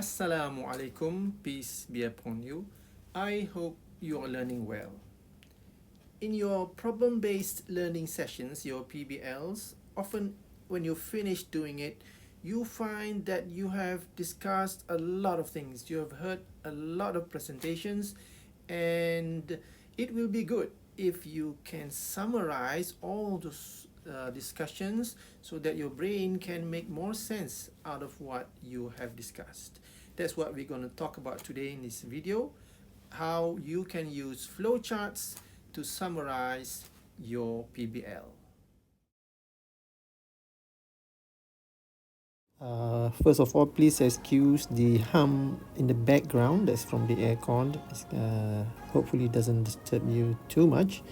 Assalamu alaikum, peace be upon you. I hope you are learning well. In your problem-based learning sessions, your PBLs, often when you finish doing it, you find that you have discussed a lot of things. You have heard a lot of presentations, and it will be good if you can summarize all those discussions so that your brain can make more sense out of what you have discussed. That's what we're going to talk about today in this video, how you can use flowcharts to summarize your PBL. First of all, please excuse the hum in the background. That's from the aircon. Hopefully it doesn't disturb you too much.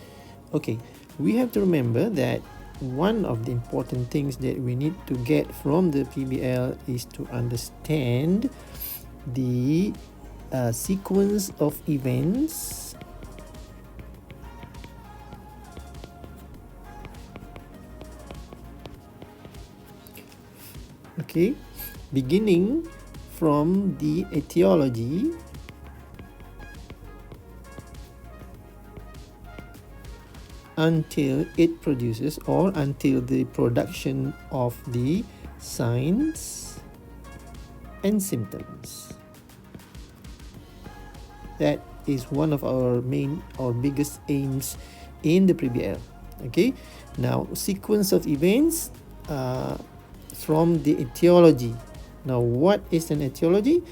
Okay, we have to remember that one of the important things that we need to get from the PBL is to understand the sequence of events okay, beginning from the etiology until it produces, or until the production of the signs and symptoms. That is one of our main or biggest aims in the PBL. Okay, now sequence of events from the etiology. Now, what is an etiology?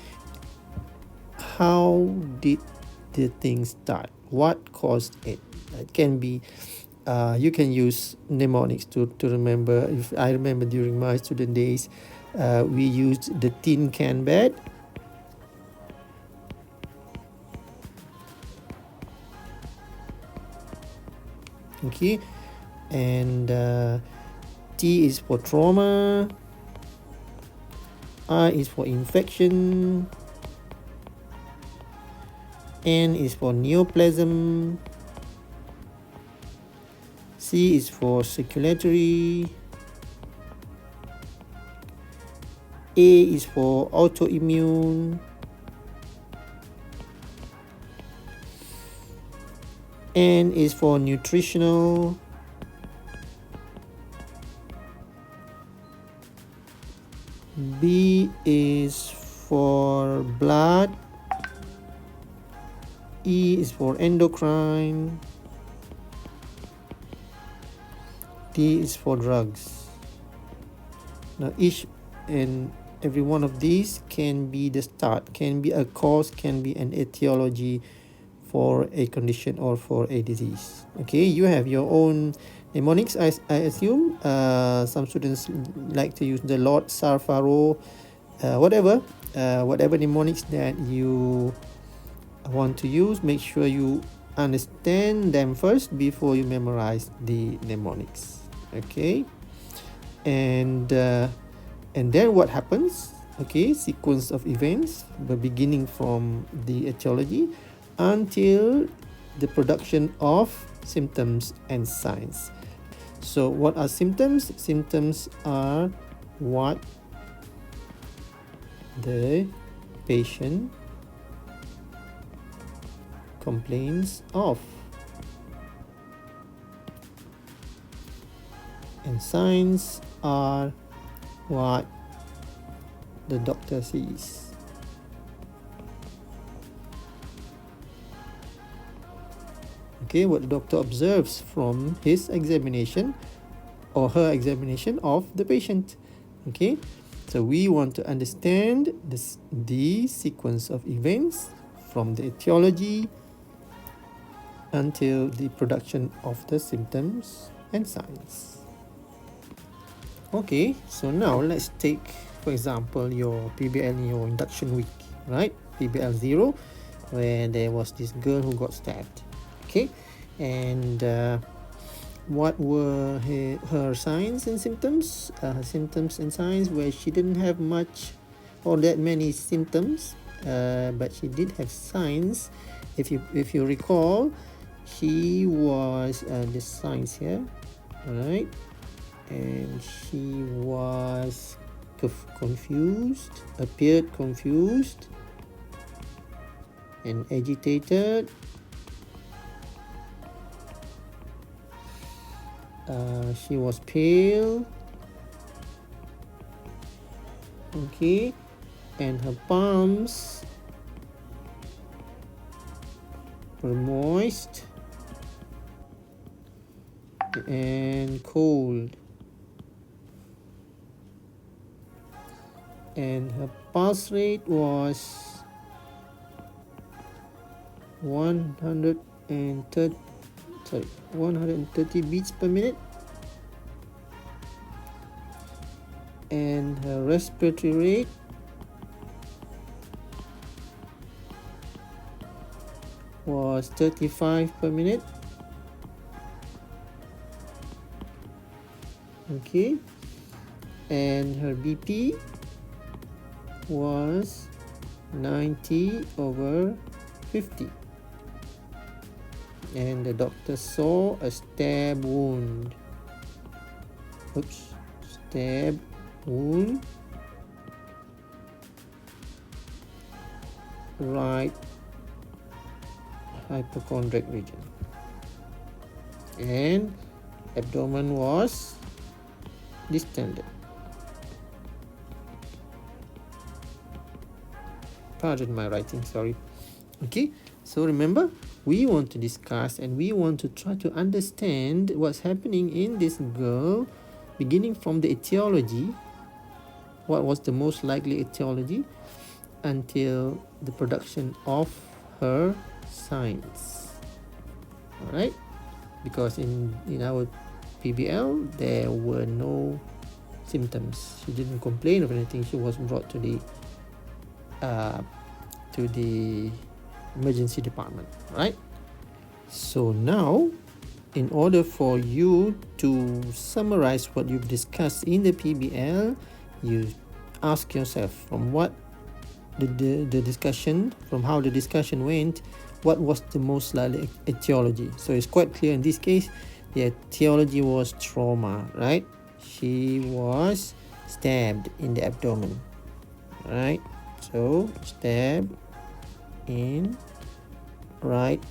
How did the thing start? What caused it? It can be, you can use mnemonics to remember. If I remember during my student days, we used the tin can bed. Okay, and T is for trauma, I is for infection, N is for neoplasm, C is for circulatory, A is for autoimmune, N is for nutritional, B is for blood, E is for endocrine, D is for drugs. Now each and every one of these can be the start, can be a cause, can be an etiology for a condition or for a disease. Okay, you have your own mnemonics, I assume. Some students like to use the Lord, Sarfaro, whatever mnemonics that you want to use. Make sure you understand them first before you memorize the mnemonics. Okay, and then what happens? Okay, sequence of events, but beginning from the etiology until the production of symptoms and signs. So what are symptoms? Symptoms are what the patient complains of, and signs are what the doctor sees. Okay, what the doctor observes from his examination or her examination of the patient. Okay, so we want to understand the sequence of events from the etiology until the production of the symptoms and signs. Okay, so now let's take, for example, your PBL in your induction week, right? PBL 0, where there was this girl who got stabbed. Okay, and what were her signs and symptoms? Symptoms and signs where she didn't have much or that many symptoms, but she did have signs. If you recall, she was the signs here, right? And she was appeared confused and agitated. She was pale. Okay, and her palms were moist and cold, and her pulse rate was 130 beats per minute, and her respiratory rate was 35 per minute. Okay, and her BP was 90/50, and the doctor saw a stab wound. Stab wound right hypochondriac region, and abdomen was distended. Pardon my writing, sorry. Okay, so remember, we want to discuss and we want to try to understand what's happening in this girl, beginning from the etiology. What was the most likely etiology until the production of her signs. Alright, because in our PBL there were no symptoms. She didn't complain of anything. She was brought to the emergency department. Right, so now in order for you to summarize what you've discussed in the PBL, you ask yourself from what the discussion, from how the discussion went, what was the most likely etiology. So it's quite clear in this case, the etiology was trauma, right? She was stabbed in the abdomen, right? So stab in right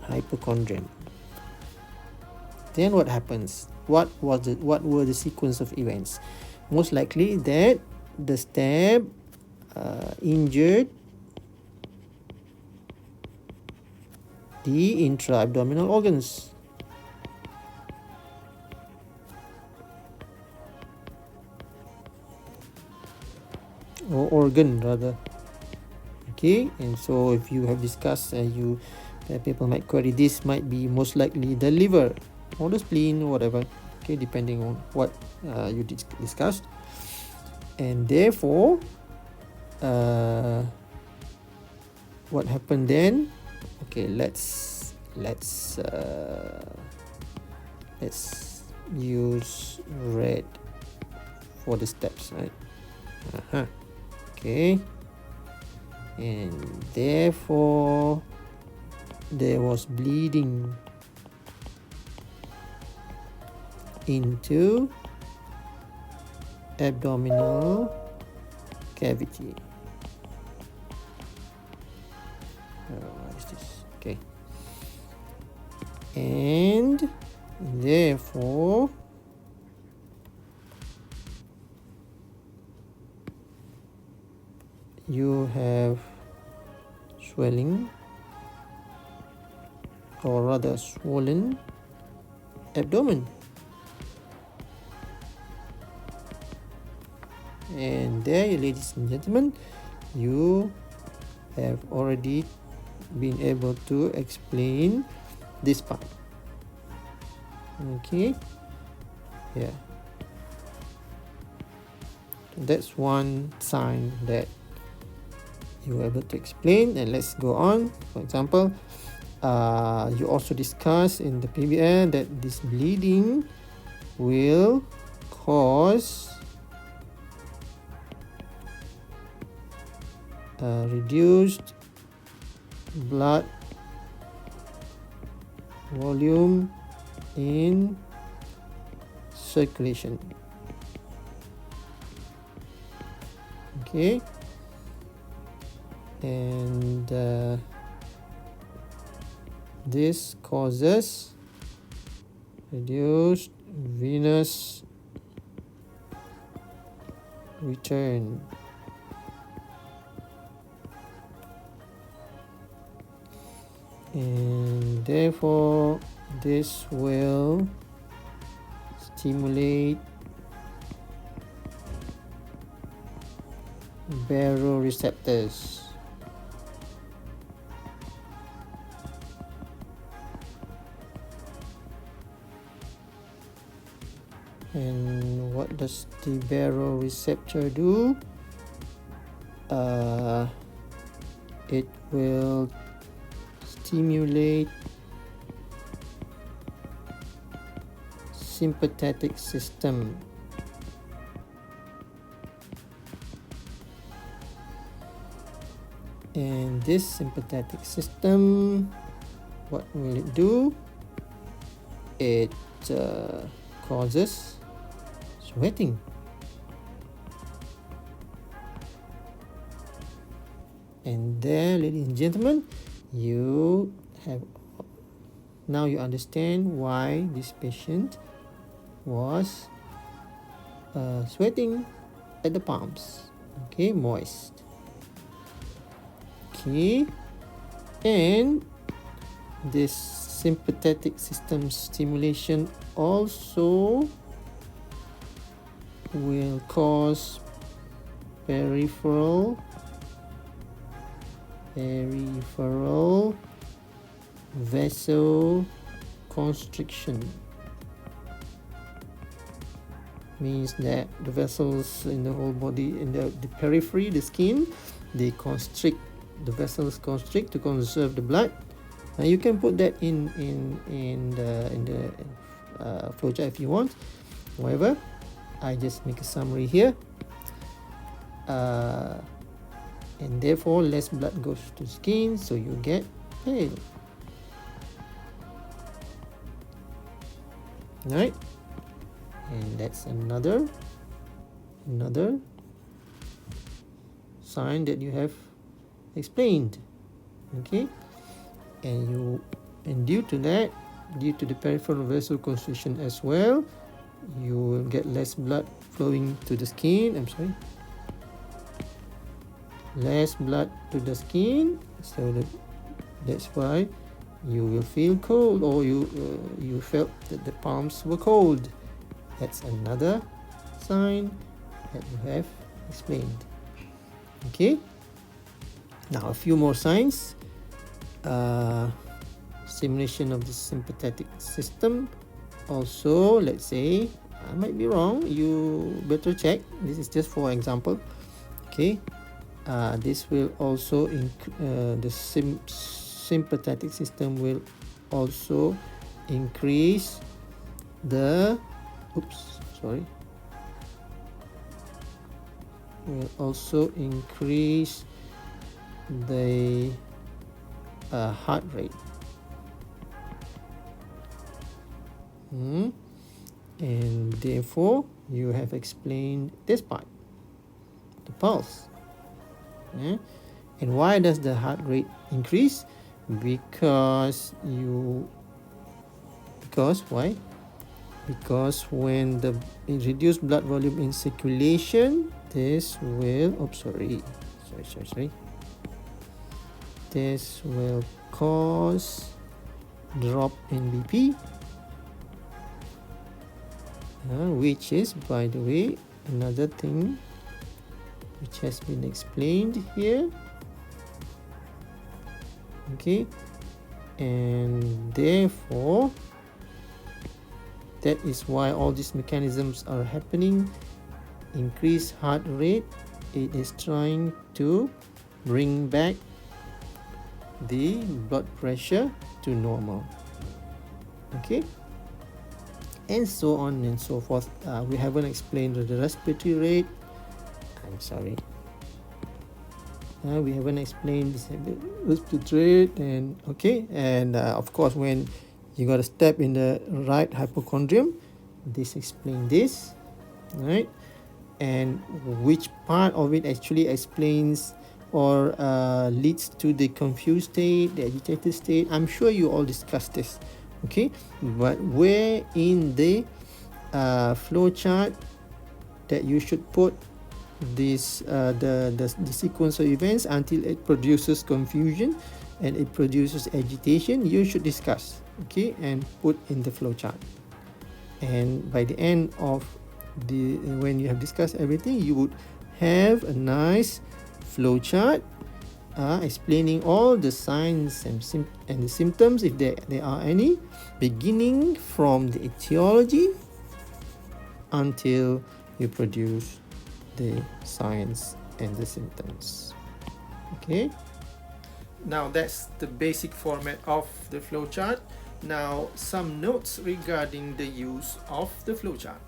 hypochondrium. Then what happens? What were the sequence of events? Most likely that the stab injured the intra-abdominal organs. Or organ rather. Okay, and so if you have discussed, people might query, this might be most likely the liver or the spleen or whatever. Okay, depending on what you discussed, and therefore what happened then? Okay, let's use red for the steps, right? Okay, and therefore there was bleeding into abdominal cavity. What is this? Okay, and therefore you have swelling, or rather swollen abdomen, and there, ladies and gentlemen, you have already been able to explain this part. Okay, yeah, that's one sign that you were able to explain. And let's go on. For example, you also discussed in the PBL that this bleeding will cause reduced blood volume in circulation. Okay, and this causes reduced venous return. And therefore this will stimulate baroreceptors. And what does the baroreceptor do? It will stimulate sympathetic system. And this sympathetic system, what will it do? It causes sweating. And there, ladies and gentlemen, you have now you understand why this patient was sweating at the palms. Okay, moist. Okay, and this sympathetic system stimulation also will cause peripheral vasoconstriction. Means that the vessels in the whole body, in the periphery, the skin, they constrict. The vessels constrict to conserve the blood. Now you can put that in the flowchart if you want. However, I just make a summary here. And therefore less blood goes to skin, so you get pale. Right? And that's another sign that you have explained. Okay, and due to that, due to the peripheral vasoconstriction as well, you will get less blood flowing to the skin. Less blood to the skin, so that's why you will feel cold, or you felt that the palms were cold. That's another sign that you have explained. Okay, now a few more signs. Stimulation of the sympathetic system. Also, let's say I might be wrong, you better check. This is just for example. Okay, this will also the sympathetic system will also increase the will also increase the heart rate. And therefore you have explained this part, the pulse. And why does the heart rate increase? Because why? Because when the reduced blood volume in circulation, this will this will cause drop in BP, which is, by the way, another thing which has been explained here. Okay, and therefore that is why all these mechanisms are happening. Increased heart rate, it is trying to bring back the blood pressure to normal. Okay, and so on and so forth. We haven't explained the respiratory rate. I'm sorry. We haven't explained this respiratory rate, and okay, and of course when you got to step in the right hypochondrium, this explains this, right? and which part of it actually explains or leads to the confused state, the agitated state. I'm sure you all discussed this, okay? But where in the flow chart that you should put this the sequence of events until it produces confusion and it produces agitation, you should discuss, okay, and put in the flow chart. And by the end of when you have discussed everything, you would have a nice flow chart explaining all the signs and the symptoms, if there are any, beginning from the etiology until you produce the signs and the symptoms. Okay. Now that's the basic format of the flowchart. Now some notes regarding the use of the flowchart.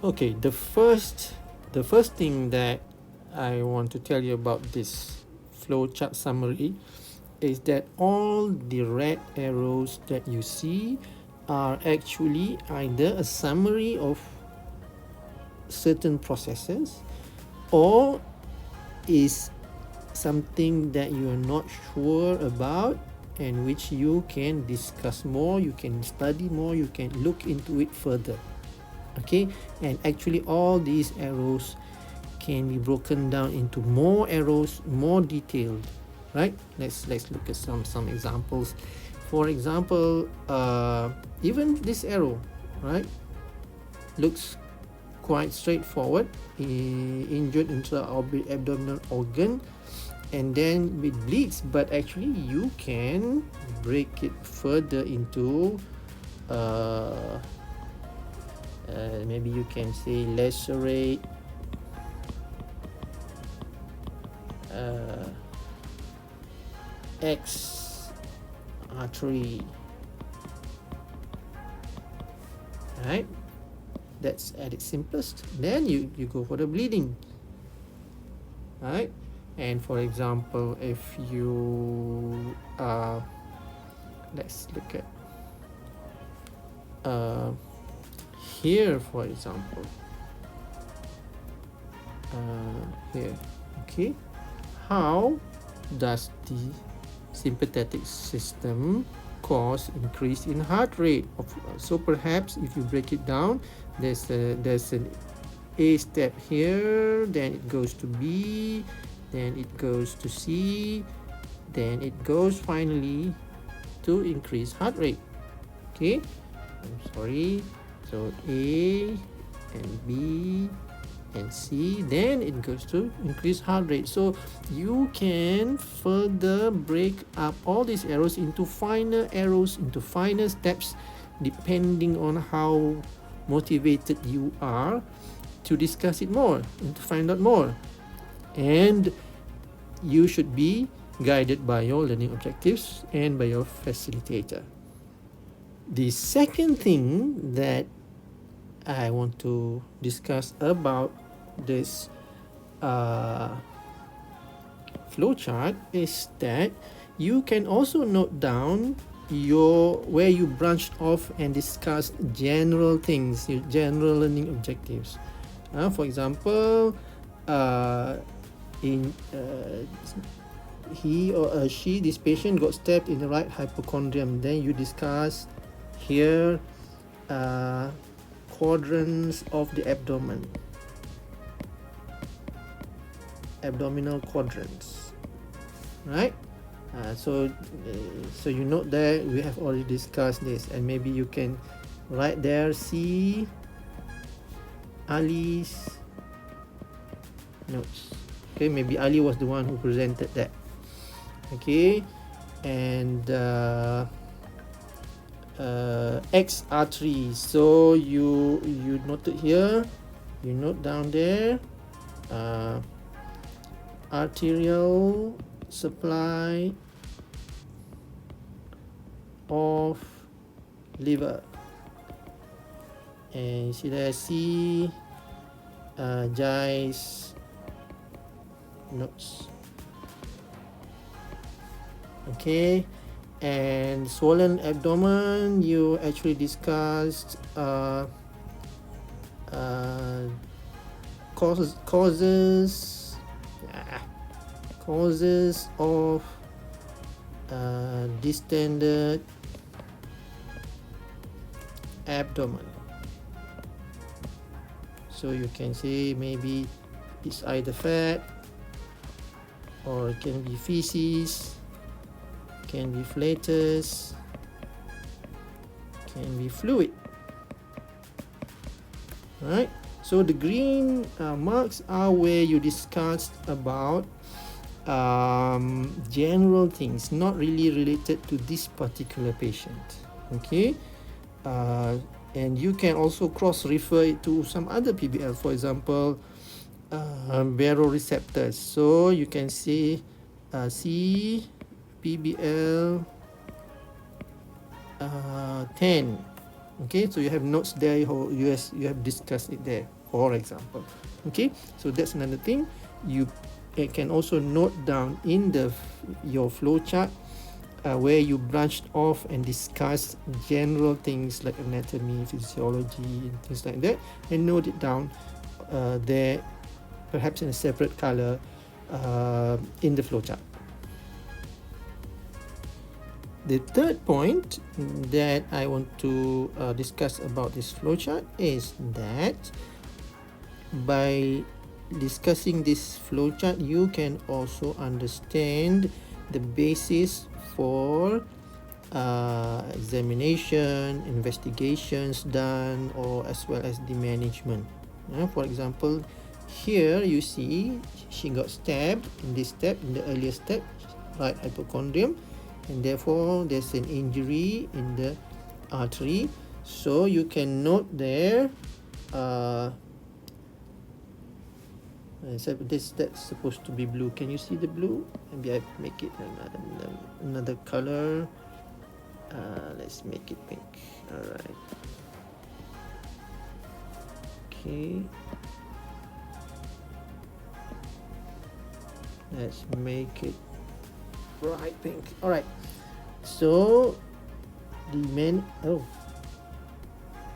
Okay, the first thing that I want to tell you about this flowchart summary is that all the red arrows that you see are actually either a summary of certain processes or is something that you are not sure about and which you can discuss more, you can study more, you can look into it further. Okay, and actually all these arrows can be broken down into more arrows, more detailed, right? Let's look at some examples. For example, even this arrow, right, looks quite straightforward. Injured intra-abdominal organ, and then it bleeds, but actually you can break it further into maybe you can say lacerate X artery, right? That's at its simplest. Then you go for the bleeding, right? And for example, if you let's look at here, for example, here, okay, how does the sympathetic system cause increase in heart rate? So perhaps if you break it down, there's an A step here, then it goes to B, then it goes to C, then it goes finally to increase heart rate. Okay, I'm sorry. So A and B and C, then it goes to increase heart rate. So you can further break up all these arrows into finer arrows, into finer steps, depending on how motivated you are to discuss it more and to find out more. And you should be guided by your learning objectives and by your facilitator. The second thing that I want to discuss about this flowchart is that you can also note down where you branched off and discussed general things, your general learning objectives. For example, he or she, this patient, got stabbed in the right hypochondrium. Then you discuss here quadrants of the abdomen, abdominal quadrants, right? So you note there we have already discussed this, and maybe you can write there, see Ali's notes. Okay, maybe Ali was the one who presented that. Okay, and X artery. So you noted here, you note down there, arterial supply of liver, and you see there C Jai's notes. Okay, and swollen abdomen, you actually discussed causes of distended abdomen. So you can say maybe it's either fat, or it can be feces, can be flatus, can be fluid. Right? So the green marks are where you discussed about general things, not really related to this particular patient. Okay, and you can also cross-refer it to some other PBL, for example, baroreceptors. So you can see PBL 10. Okay, so you have notes there, you have discussed it there, for example. Okay, so that's another thing. You can also note down in your flow chart where you branched off and discussed general things like anatomy, physiology, and things like that, and note it down there, perhaps in a separate color in the flow chart. The third point that I want to discuss about this flowchart is that by discussing this flowchart, you can also understand the basis for examination, investigations done, or as well as the management. For example, here you see she got stabbed in this step, in the earlier step, right hypochondrium, and therefore there's an injury in the artery. So you can note there that's supposed to be blue. Can you see the blue? Maybe I make it another color. Let's make it pink. Alright, okay, let's make it bright pink. Alright, so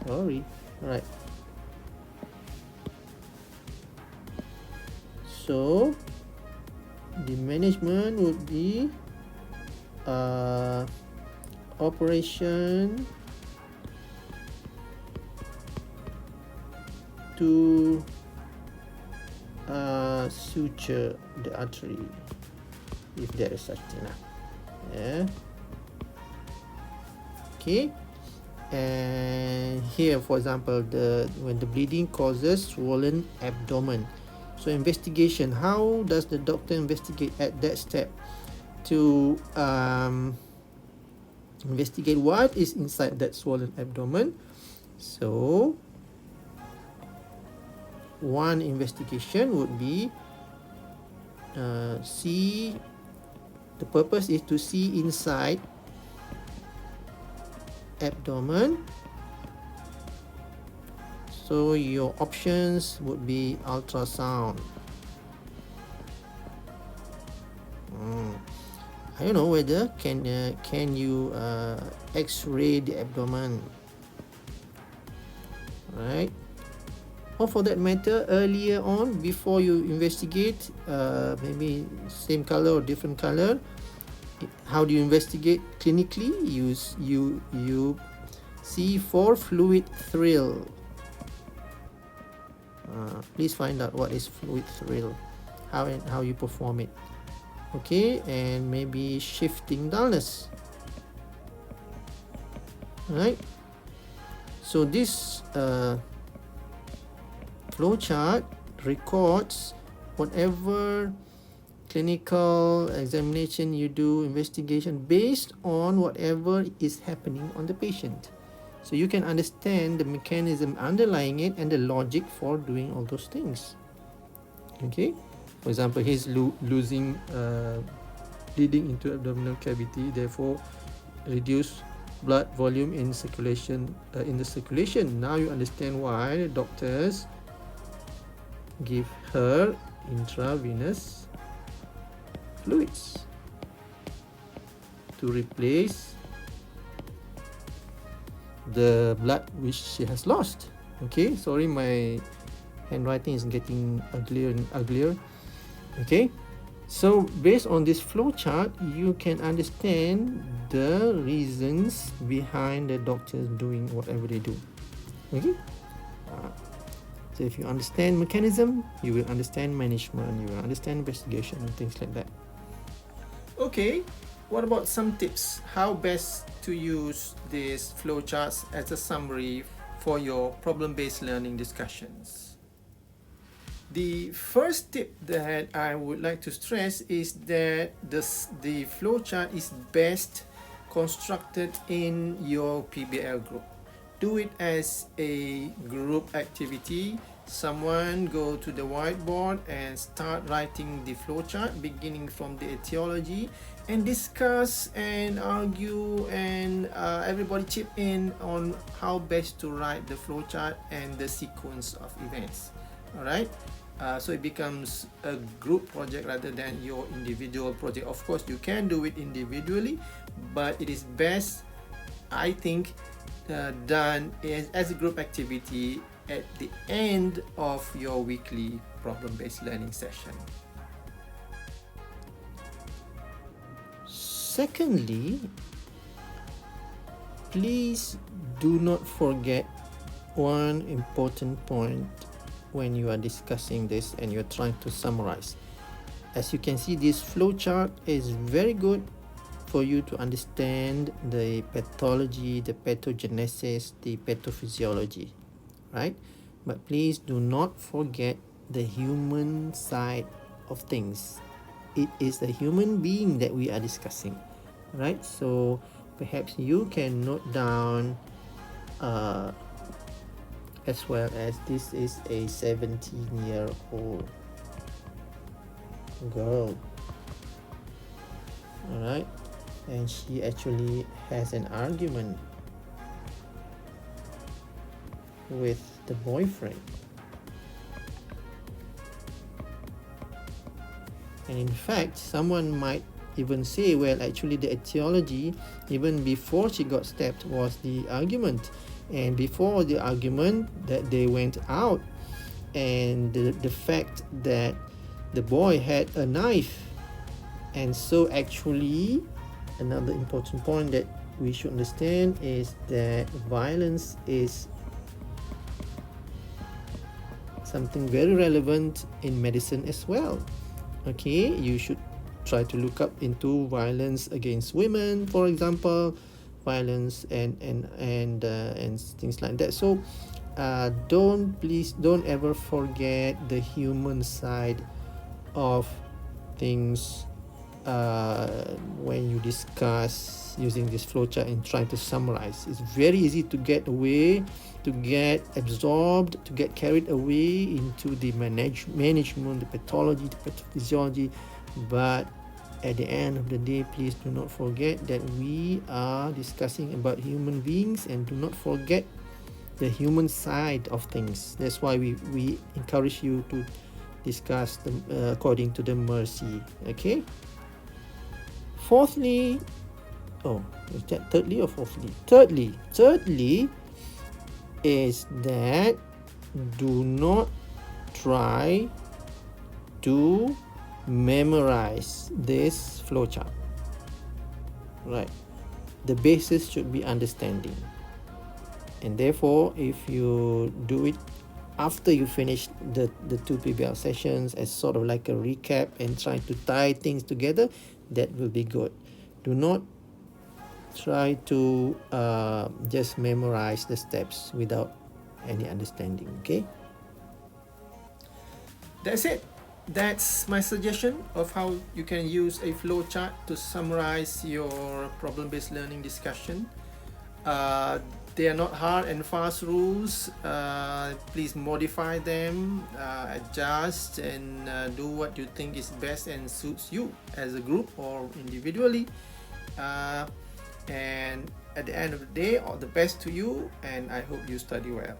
alright, so the management would be operation to suture the artery, if there is such thing. Yeah. Okay. And here, for example, when the bleeding causes swollen abdomen. So investigation, how does the doctor investigate at that step to investigate what is inside that swollen abdomen? So one investigation would be the purpose is to see inside abdomen. So your options would be ultrasound. I don't know whether can you X-ray the abdomen, right? Or for that matter, earlier on, before you investigate, maybe same color or different color. How do you investigate clinically? You see for fluid thrill. Please find out what is fluid thrill, how you perform it. Okay, and maybe shifting dullness. Right. So this flow chart records whatever clinical examination you do, investigation based on whatever is happening on the patient. So you can understand the mechanism underlying it and the logic for doing all those things. Okay, for example, he's losing bleeding into abdominal cavity, therefore reduce blood volume in circulation. Now you understand why the doctors give her intravenous fluids to replace the blood which she has lost. Okay, sorry, my handwriting is getting uglier and uglier. Okay, so based on this flow chart, you can understand the reasons behind the doctors doing whatever they do. Okay, so if you understand mechanism, you will understand management, you will understand investigation and things like that. Okay, what about some tips? How best to use these flowcharts as a summary for your problem-based learning discussions? The first tip that I would like to stress is that the flowchart is best constructed in your PBL group. Do it as a group activity. Someone go to the whiteboard and start writing the flowchart beginning from the etiology and discuss and argue, and everybody chip in on how best to write the flowchart and the sequence of events. Alright, so it becomes a group project rather than your individual project. Of course, you can do it individually, but it is best, I think, done as a group activity at the end of your weekly problem-based learning session. Secondly, please do not forget one important point when you are discussing this and you're trying to summarize. As you can see, this flowchart is very good for you to understand the pathology, the pathogenesis, the pathophysiology, right? But please do not forget the human side of things. It is a human being that we are discussing, right? So perhaps you can note down as well as this is a 17-year-old girl, all right, and she actually has an argument with the boyfriend. And in fact, someone might even say, well, actually the etiology, even before she got stabbed, was the argument. And before the argument that they went out, and the fact that the boy had a knife. And so actually, another important point that we should understand is that violence is something very relevant in medicine as well. Okay, you should try to look up into violence against women, for example, violence and things like that. So please don't ever forget the human side of things when you discuss using this flowchart and trying to summarize. It's very easy to get away, to get absorbed, to get carried away into the management, the pathology, the pathophysiology. But at the end of the day, please do not forget that we are discussing about human beings, and do not forget the human side of things. That's why we encourage you to discuss them according to the mercy. Okay. Fourthly, is that thirdly or fourthly? Thirdly is that do not try to memorize this flowchart. Right. The basis should be understanding. And therefore, if you do it after you finish the 2 PBL sessions as sort of like a recap and try to tie things together, that will be good. Do not try to just memorize the steps without any understanding. Okay, That's it. That's my suggestion of how you can use a flowchart to summarize your problem-based learning discussion. They are not hard and fast rules. Please modify them, adjust, and do what you think is best and suits you as a group or individually. And at the end of the day, all the best to you, and I hope you study well.